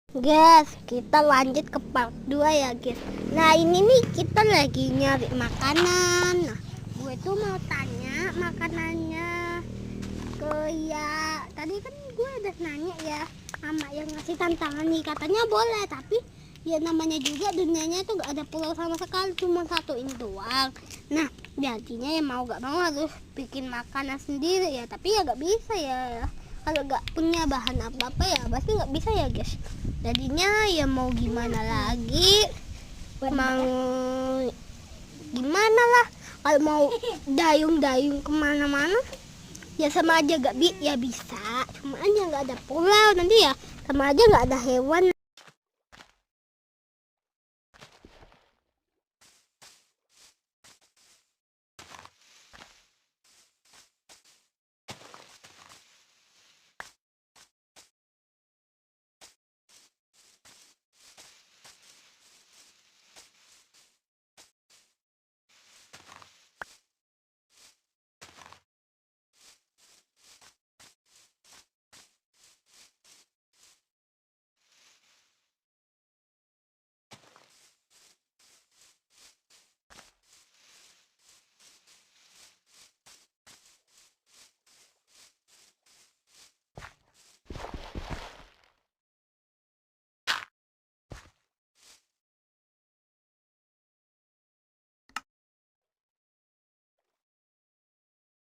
Guys, kita lanjut ke part 2 ya guys. Nah ini nih kita lagi nyari makanan. Nah gue tuh mau tanya makanannya ke ya. Tadi kan gue udah nanya ya sama yang ngasih tantangan nih, katanya boleh. Tapi ya namanya juga dunianya tuh gak ada pulau sama sekali, cuma satu ini doang. Nah artinya ya mau gak mau harus bikin makanan sendiri ya. Tapi ya gak bisa ya. Kalau gak punya bahan apa-apa ya pasti gak bisa ya guys. Jadinya ya mau gimana lagi, mau gimana lah. Kalau mau dayung-dayung kemana-mana ya sama aja ya bisa, cuma aja nggak ada pulau, nanti ya sama aja nggak ada hewan.